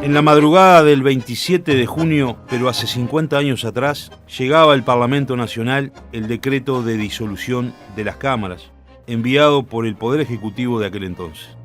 En la madrugada del 27 de junio, pero hace 50 años atrás, llegaba al Parlamento Nacional el decreto de disolución de las cámaras, enviado por el Poder Ejecutivo de aquel entonces.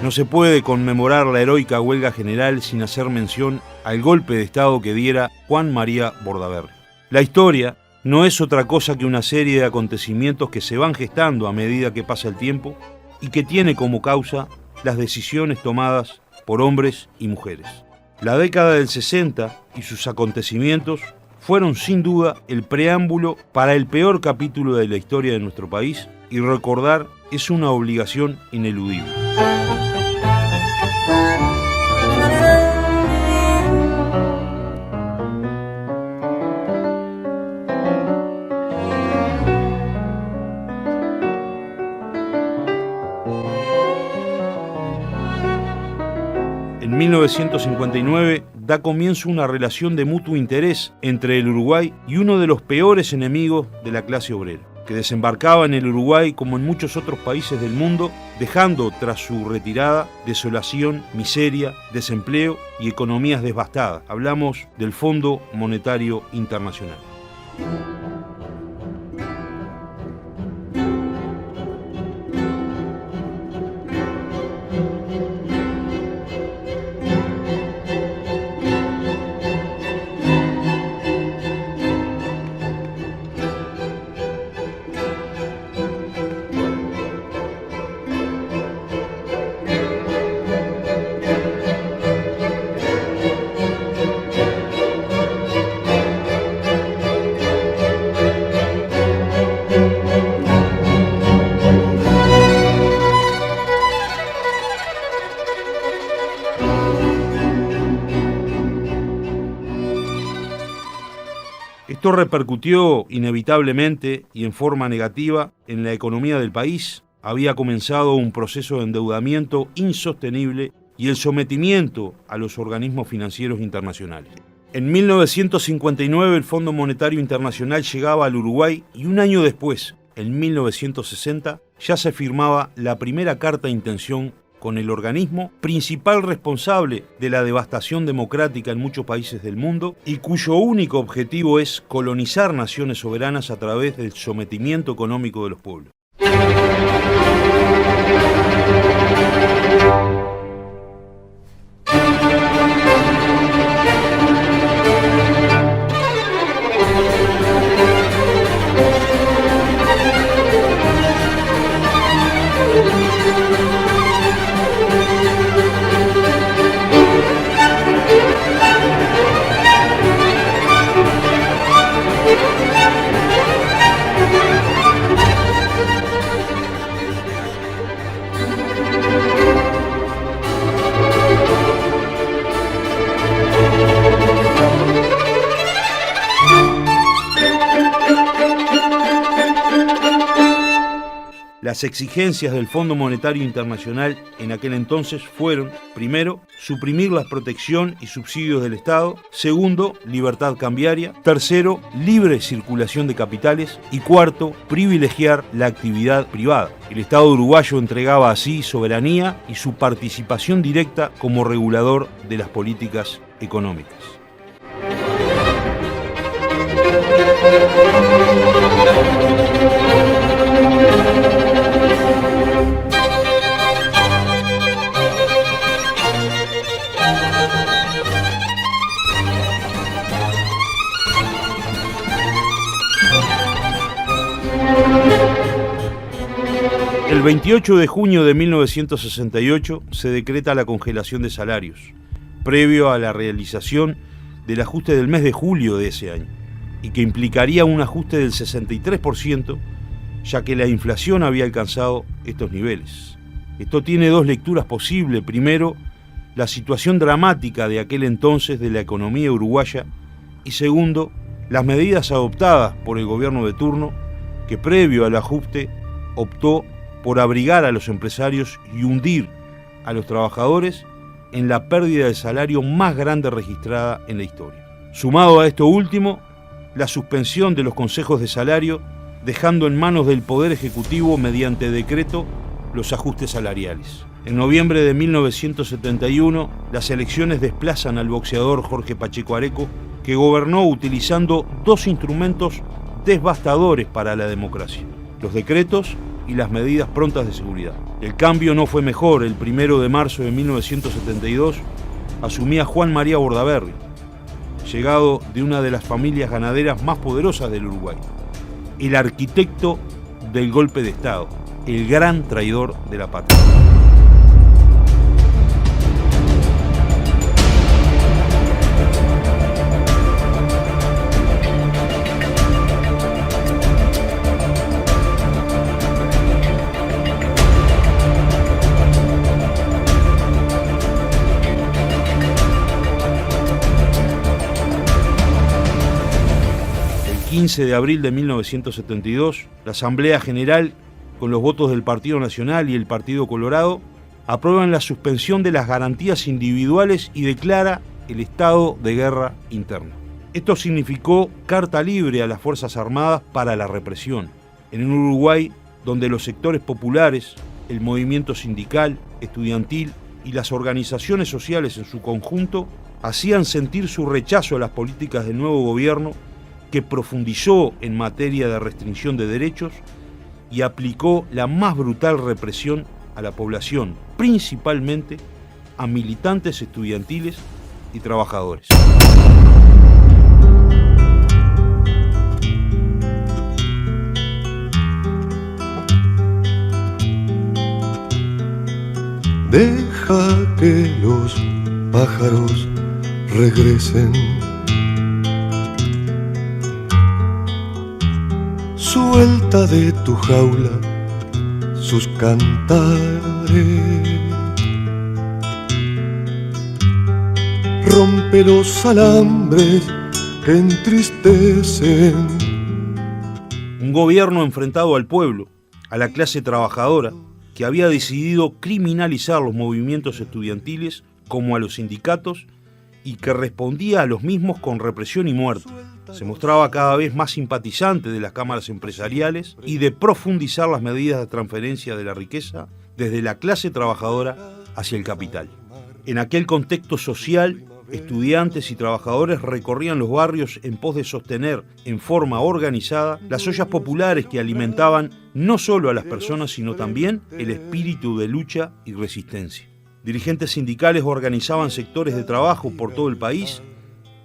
No se puede conmemorar la heroica huelga general sin hacer mención al golpe de Estado que diera Juan María Bordaberry. La historia no es otra cosa que una serie de acontecimientos que se van gestando a medida que pasa el tiempo y que tiene como causa las decisiones tomadas por hombres y mujeres. La década del 60 y sus acontecimientos fueron sin duda el preámbulo para el peor capítulo de la historia de nuestro país, y recordar es una obligación ineludible. En 1959 da comienzo una relación de mutuo interés entre el Uruguay y uno de los peores enemigos de la clase obrera, que desembarcaba en el Uruguay como en muchos otros países del mundo, dejando tras su retirada desolación, miseria, desempleo y economías devastadas. Hablamos del Fondo Monetario Internacional. Esto repercutió inevitablemente y en forma negativa en la economía del país. Había comenzado un proceso de endeudamiento insostenible y el sometimiento a los organismos financieros internacionales. En 1959 el Fondo Monetario Internacional llegaba al Uruguay y un año después, en 1960, ya se firmaba la primera carta de intención con el organismo principal responsable de la devastación democrática en muchos países del mundo y cuyo único objetivo es colonizar naciones soberanas a través del sometimiento económico de los pueblos. Las exigencias del Fondo Monetario Internacional en aquel entonces fueron, primero, suprimir la protección y subsidios del Estado; segundo, libertad cambiaria; tercero, libre circulación de capitales; y cuarto, privilegiar la actividad privada. El Estado uruguayo entregaba así soberanía y su participación directa como regulador de las políticas económicas. El 28 de junio de 1968 se decreta la congelación de salarios, previo a la realización del ajuste del mes de julio de ese año, y que implicaría un ajuste del 63%, ya que la inflación había alcanzado estos niveles. Esto tiene dos lecturas posibles. Primero, la situación dramática de aquel entonces de la economía uruguaya, y segundo, las medidas adoptadas por el gobierno de turno, que previo al ajuste optó por abrigar a los empresarios y hundir a los trabajadores en la pérdida de salario más grande registrada en la historia. Sumado a esto último, la suspensión de los consejos de salario, dejando en manos del Poder Ejecutivo mediante decreto los ajustes salariales. En noviembre de 1971, las elecciones desplazan al boxeador Jorge Pacheco Areco, que gobernó utilizando dos instrumentos devastadores para la democracia: los decretos y las medidas prontas de seguridad. El cambio no fue mejor. El 1 de marzo de 1972 asumía Juan María Bordaberry, llegado de una de las familias ganaderas más poderosas del Uruguay, el arquitecto del golpe de Estado, el gran traidor de la patria. El 15 de abril de 1972, la Asamblea General, con los votos del Partido Nacional y el Partido Colorado, aprueban la suspensión de las garantías individuales y declara el estado de guerra interno. Esto significó carta libre a las Fuerzas Armadas para la represión, en un Uruguay donde los sectores populares, el movimiento sindical, estudiantil y las organizaciones sociales en su conjunto hacían sentir su rechazo a las políticas del nuevo gobierno, que profundizó en materia de restricción de derechos y aplicó la más brutal represión a la población, principalmente a militantes estudiantiles y trabajadores. Deja que los pájaros regresen. Suelta de tu jaula sus cantares, rompe los alambres que entristecen. Un gobierno enfrentado al pueblo, a la clase trabajadora, que había decidido criminalizar los movimientos estudiantiles como a los sindicatos y que respondía a los mismos con represión y muerte. Se mostraba cada vez más simpatizante de las cámaras empresariales y de profundizar las medidas de transferencia de la riqueza desde la clase trabajadora hacia el capital. En aquel contexto social, estudiantes y trabajadores recorrían los barrios en pos de sostener en forma organizada las ollas populares que alimentaban no solo a las personas, sino también el espíritu de lucha y resistencia. Dirigentes sindicales organizaban sectores de trabajo por todo el país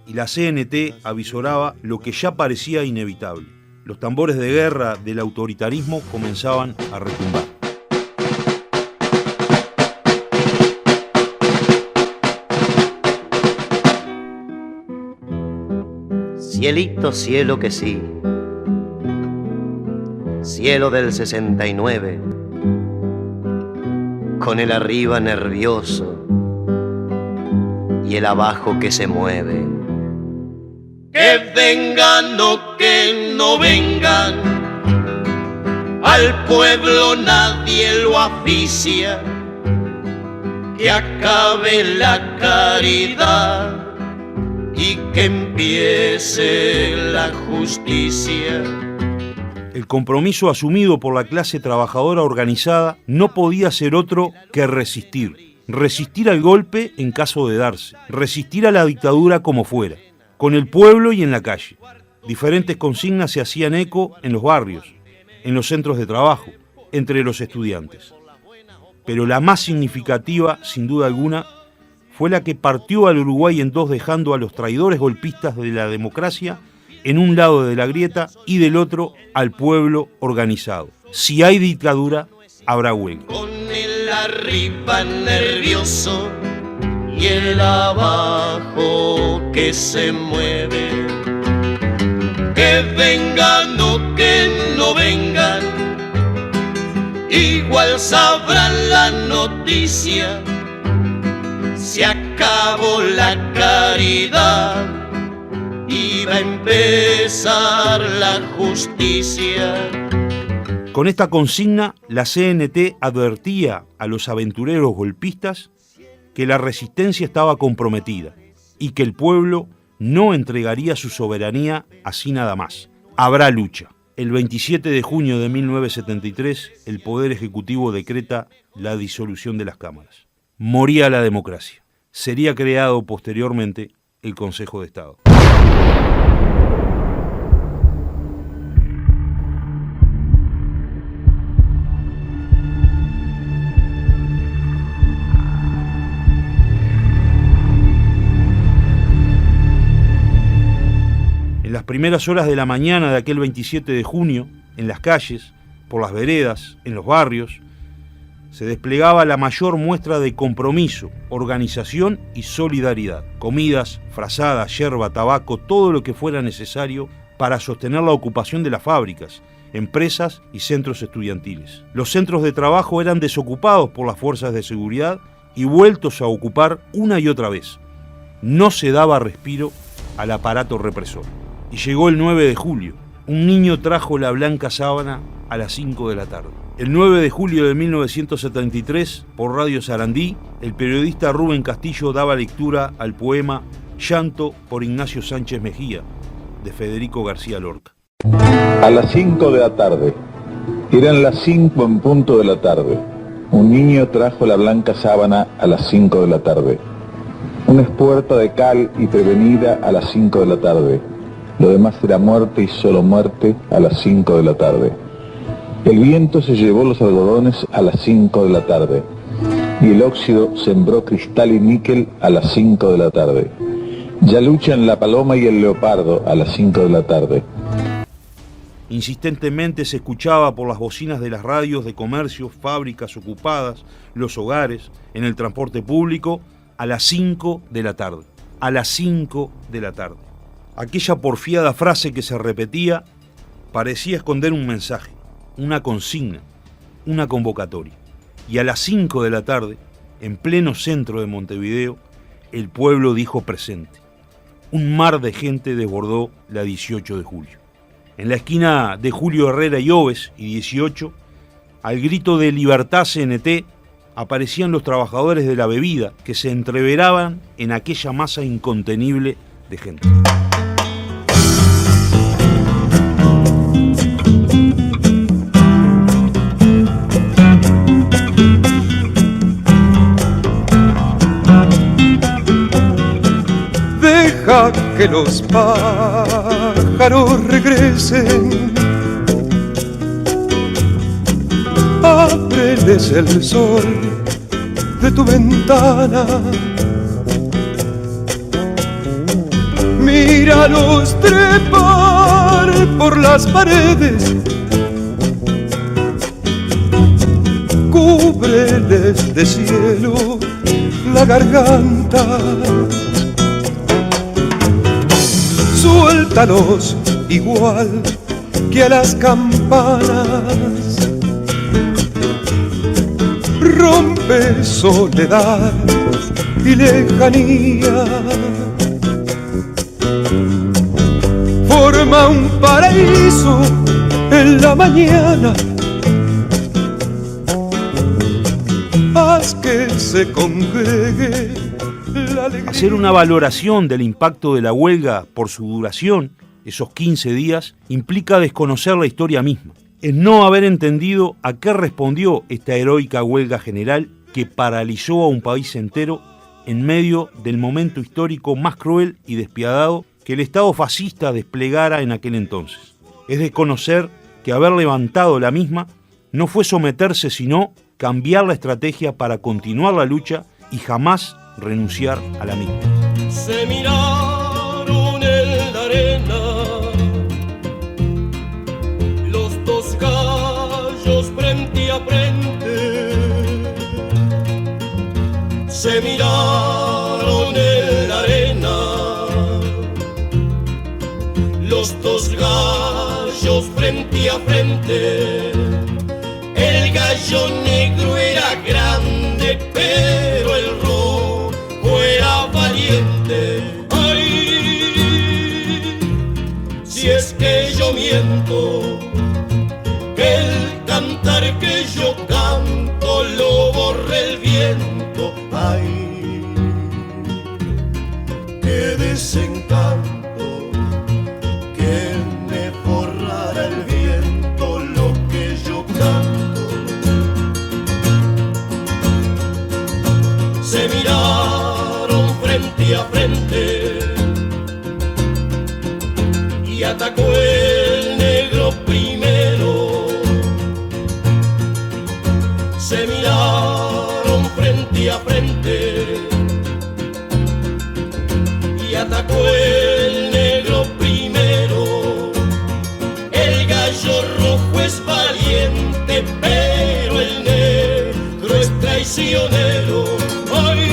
y la CNT avisoraba lo que ya parecía inevitable. Los tambores de guerra del autoritarismo comenzaban a retumbar. Cielito, cielo que sí, cielo del 69, con el arriba nervioso y el abajo que se mueve. Que vengan o que no vengan, al pueblo nadie lo aficia, que acabe la caridad y que empiece la justicia. El compromiso asumido por la clase trabajadora organizada no podía ser otro que resistir. Resistir al golpe en caso de darse, resistir a la dictadura como fuera, con el pueblo y en la calle. Diferentes consignas se hacían eco en los barrios, en los centros de trabajo, entre los estudiantes. Pero la más significativa, sin duda alguna, fue la que partió al Uruguay en dos, dejando a los traidores golpistas de la democracia en un lado de la grieta y del otro al pueblo organizado. Si hay dictadura, habrá huelga. Con el arriba nervioso y el abajo que se mueve. Que vengan o que no vengan, igual sabrán la noticia. Se acabó la caridad y va a empezar la justicia. Con esta consigna, la CNT advertía a los aventureros golpistas que la resistencia estaba comprometida y que el pueblo no entregaría su soberanía así nada más. Habrá lucha. El 27 de junio de 1973, el Poder Ejecutivo decreta la disolución de las cámaras. Moría la democracia. Sería creado posteriormente el Consejo de Estado. En las primeras horas de la mañana de aquel 27 de junio, en las calles, por las veredas, en los barrios, se desplegaba la mayor muestra de compromiso, organización y solidaridad. Comidas, frazadas, yerba, tabaco, todo lo que fuera necesario para sostener la ocupación de las fábricas, empresas y centros estudiantiles. Los centros de trabajo eran desocupados por las fuerzas de seguridad y vueltos a ocupar una y otra vez. No se daba respiro al aparato represor. Y llegó el 9 de julio. Un niño trajo la blanca sábana a las 5 de la tarde. El 9 de julio de 1973, por Radio Sarandí, el periodista Rubén Castillo daba lectura al poema Llanto por Ignacio Sánchez Mejía, de Federico García Lorca. A las 5 de la tarde, eran las 5 en punto de la tarde. Un niño trajo la blanca sábana a las 5 de la tarde. Una espuerta de cal y prevenida a las 5 de la tarde. Lo demás era muerte y solo muerte a las 5 de la tarde. El viento se llevó los algodones a las 5 de la tarde. Y el óxido sembró cristal y níquel a las 5 de la tarde. Ya luchan la paloma y el leopardo a las 5 de la tarde. Insistentemente se escuchaba por las bocinas de las radios de comercios, fábricas ocupadas, los hogares, en el transporte público, a las 5 de la tarde. A las 5 de la tarde. Aquella porfiada frase que se repetía parecía esconder un mensaje, una consigna, una convocatoria. Y a las 5 de la tarde, en pleno centro de Montevideo, el pueblo dijo presente. Un mar de gente desbordó la 18 de julio. En la esquina de Julio Herrera y Oves y 18, al grito de Libertad CNT, aparecían los trabajadores de la bebida que se entreveraban en aquella masa incontenible de gente. Deja que los pájaros regresen, ábreles el sol de tu ventana, míralos trepar por las paredes, cúbreles de cielo la garganta. Suéltalos igual que a las campanas. Rompe soledad y lejanía. Forma un paraíso en la mañana. Haz que se congregue. Hacer una valoración del impacto de la huelga por su duración, esos 15 días, implica desconocer la historia misma. Es no haber entendido a qué respondió esta heroica huelga general que paralizó a un país entero en medio del momento histórico más cruel y despiadado que el Estado fascista desplegara en aquel entonces. Es desconocer que haber levantado la misma no fue someterse, sino cambiar la estrategia para continuar la lucha y jamás renunciar a la misma. Se miraron en la arena los dos gallos frente a frente. Se miraron en la arena los dos gallos frente a frente. El gallo negro era grande, pero el rojo era valiente. Ay, si es que yo miento, que el cantar que yo canto lo borre el viento. Ay, que de desencanto, que me borrara el viento lo que yo canto. Se miraron frente a frente y atacó el negro primero. Se miraron frente a frente y atacó el negro primero. El gallo rojo es valiente, pero el negro es traicionero. Ay,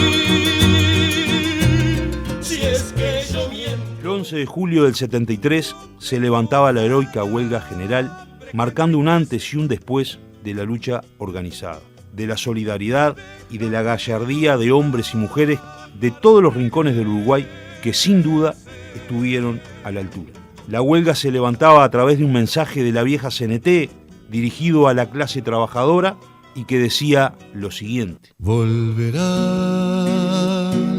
si es que yo miento. El 11 de julio del 73 se levantaba la heroica huelga general, marcando un antes y un después de la lucha organizada, de la solidaridad y de la gallardía de hombres y mujeres de todos los rincones del Uruguay que sin duda estuvieron a la altura. La huelga se levantaba a través de un mensaje de la vieja CNT dirigido a la clase trabajadora y que decía lo siguiente: volverá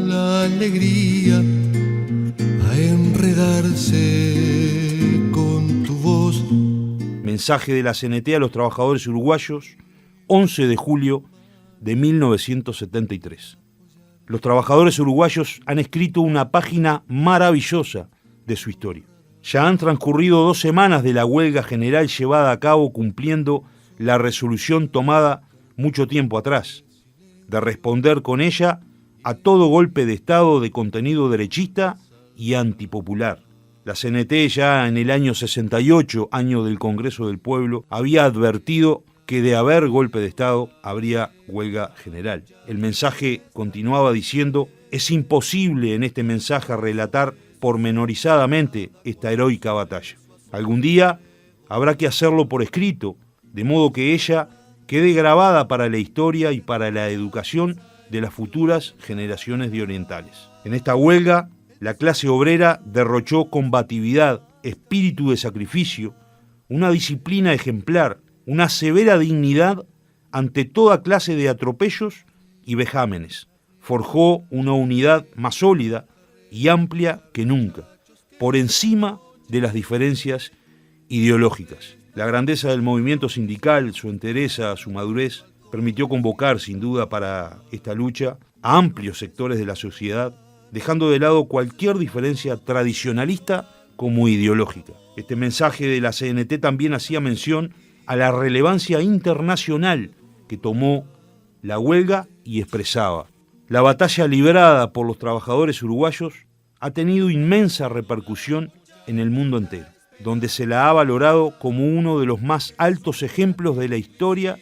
la alegría a enredarse con tu voz. Mensaje de la CNT a los trabajadores uruguayos, 11 de julio de 1973. Los trabajadores uruguayos han escrito una página maravillosa de su historia. Ya han transcurrido 2 semanas de la huelga general llevada a cabo cumpliendo la resolución tomada mucho tiempo atrás, de responder con ella a todo golpe de Estado de contenido derechista y antipopular. La CNT ya en el año 68, año del Congreso del Pueblo, había advertido que de haber golpe de Estado habría huelga general. El mensaje continuaba diciendo: es imposible en este mensaje relatar pormenorizadamente esta heroica batalla. Algún día habrá que hacerlo por escrito, de modo que ella quede grabada para la historia y para la educación de las futuras generaciones de orientales. En esta huelga, la clase obrera derrochó combatividad, espíritu de sacrificio, una disciplina ejemplar, una severa dignidad ante toda clase de atropellos y vejámenes. Forjó una unidad más sólida y amplia que nunca, por encima de las diferencias ideológicas. La grandeza del movimiento sindical, su entereza, su madurez, permitió convocar, sin duda, para esta lucha a amplios sectores de la sociedad, dejando de lado cualquier diferencia tradicionalista como ideológica. Este mensaje de la CNT también hacía mención a la relevancia internacional que tomó la huelga y expresaba: la batalla librada por los trabajadores uruguayos ha tenido inmensa repercusión en el mundo entero, donde se la ha valorado como uno de los más altos ejemplos de la historia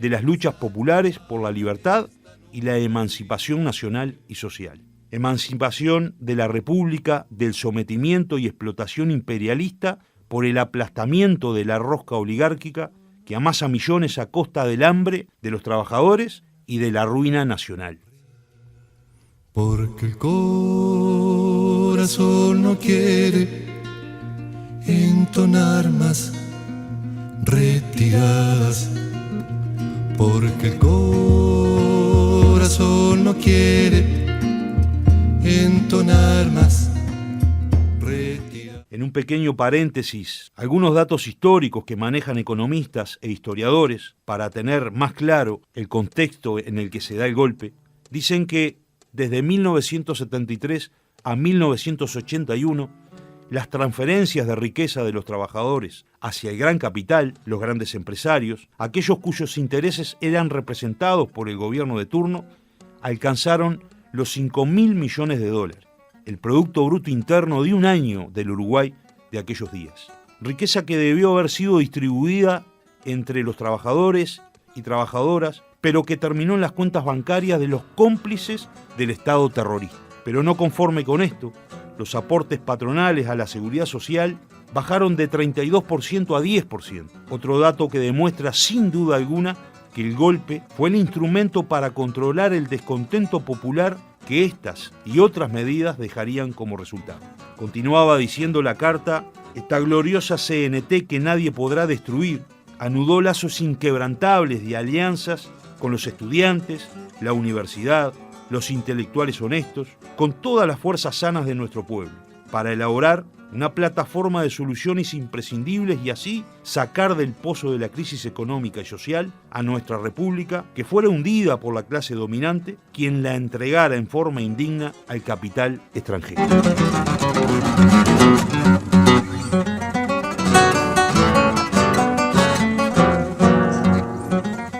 de las luchas populares por la libertad y la emancipación nacional y social. Emancipación de la República del sometimiento y explotación imperialista por el aplastamiento de la rosca oligárquica que amasa millones a costa del hambre de los trabajadores y de la ruina nacional. Porque el corazón no quiere entonar más retiradas, porque el corazón no quiere entonar más retiradas. En un pequeño paréntesis, algunos datos históricos que manejan economistas e historiadores para tener más claro el contexto en el que se da el golpe, dicen que desde 1973 a 1981, las transferencias de riqueza de los trabajadores hacia el gran capital, los grandes empresarios, aquellos cuyos intereses eran representados por el gobierno de turno, alcanzaron los 5.000 millones de dólares, el Producto Bruto Interno de un año del Uruguay de aquellos días. Riqueza que debió haber sido distribuida entre los trabajadores y trabajadoras, pero que terminó en las cuentas bancarias de los cómplices del Estado terrorista. Pero no conforme con esto, los aportes patronales a la seguridad social bajaron de 32% a 10%. Otro dato que demuestra sin duda alguna que el golpe fue el instrumento para controlar el descontento popular que estas y otras medidas dejarían como resultado. Continuaba diciendo la carta: esta gloriosa CNT que nadie podrá destruir anudó lazos inquebrantables de alianzas con los estudiantes, la universidad, los intelectuales honestos, con todas las fuerzas sanas de nuestro pueblo, para elaborar una plataforma de soluciones imprescindibles y así sacar del pozo de la crisis económica y social a nuestra república, que fuera hundida por la clase dominante, quien la entregara en forma indigna al capital extranjero.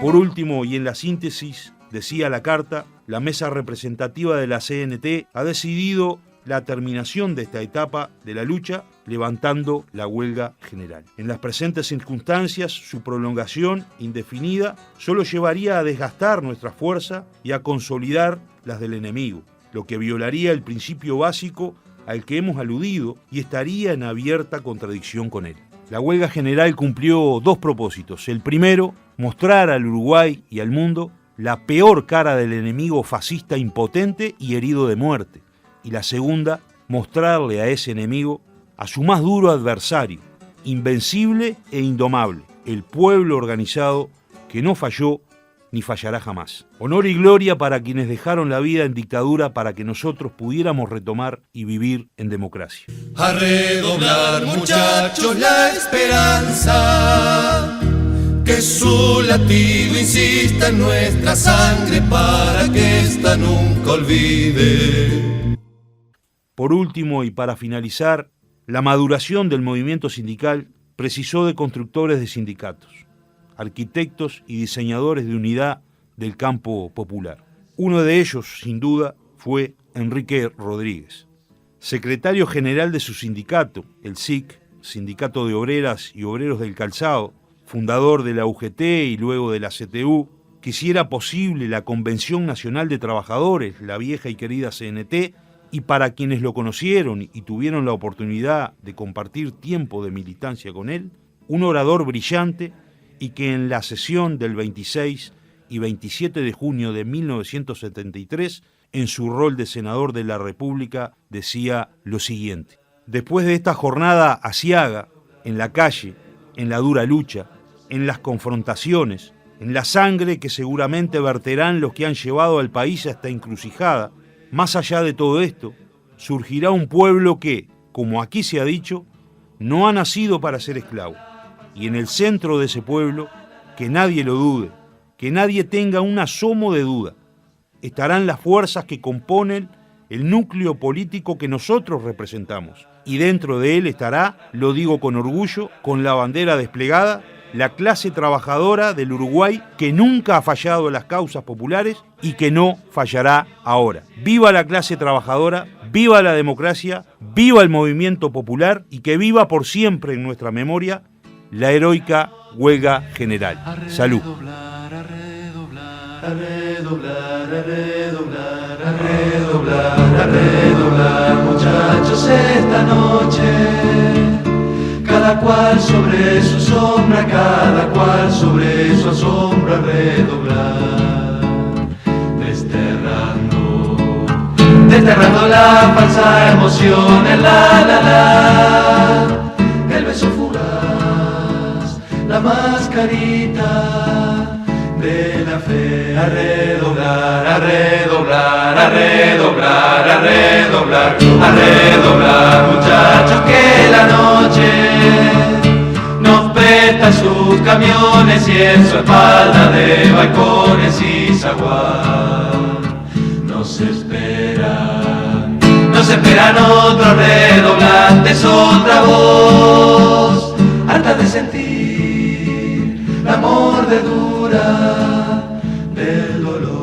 Por último, y en la síntesis, decía la carta, la mesa representativa de la CNT ha decidido la terminación de esta etapa de la lucha levantando la huelga general. En las presentes circunstancias, su prolongación indefinida solo llevaría a desgastar nuestra fuerza y a consolidar las del enemigo, lo que violaría el principio básico al que hemos aludido y estaría en abierta contradicción con él. La huelga general cumplió dos propósitos. El primero, mostrar al Uruguay y al mundo la peor cara del enemigo fascista impotente y herido de muerte. Y la segunda, mostrarle a ese enemigo a su más duro adversario, invencible e indomable, el pueblo organizado que no falló ni fallará jamás. Honor y gloria para quienes dejaron la vida en dictadura para que nosotros pudiéramos retomar y vivir en democracia. A redoblar, muchachos, la esperanza, que su latido insista en nuestra sangre para que ésta nunca olvide. Por último, y para finalizar, la maduración del movimiento sindical precisó de constructores de sindicatos, arquitectos y diseñadores de unidad del campo popular. Uno de ellos, sin duda, fue Enrique Rodríguez, secretario general de su sindicato, el SIC, Sindicato de Obreras y Obreros del Calzado, fundador de la UGT y luego de la CTU, que hiciera posible la Convención Nacional de Trabajadores, la vieja y querida CNT, y para quienes lo conocieron y tuvieron la oportunidad de compartir tiempo de militancia con él, un orador brillante y que en la sesión del 26 y 27 de junio de 1973, en su rol de senador de la República, decía lo siguiente: después de esta jornada aciaga, en la calle, en la dura lucha, en las confrontaciones, en la sangre que seguramente verterán los que han llevado al país a esta encrucijada, más allá de todo esto, surgirá un pueblo que, como aquí se ha dicho, no ha nacido para ser esclavo. Y en el centro de ese pueblo, que nadie lo dude, que nadie tenga un asomo de duda, estarán las fuerzas que componen el núcleo político que nosotros representamos. Y dentro de él estará, lo digo con orgullo, con la bandera desplegada, la clase trabajadora del Uruguay que nunca ha fallado en las causas populares y que no fallará ahora. ¡Viva la clase trabajadora! ¡Viva la democracia! ¡Viva el movimiento popular! Y que viva por siempre en nuestra memoria la heroica huelga general. ¡Salud! A redoblar, a redoblar, a redoblar, a redoblar, muchachos, esta noche. Cada cual sobre su sombra, cada cual sobre su asombro, a redoblar, desterrando la falsa emoción, el la, el beso fugaz, la mascarita de la fe, a redoblar, a redoblar, a redoblar, a redoblar, a redoblar, muchachos, que la noche nos presta sus camiones y en su espalda de balcones y zaguán nos esperan otros redoblantes, otra voz, harta de sentir la mordedura del dolor.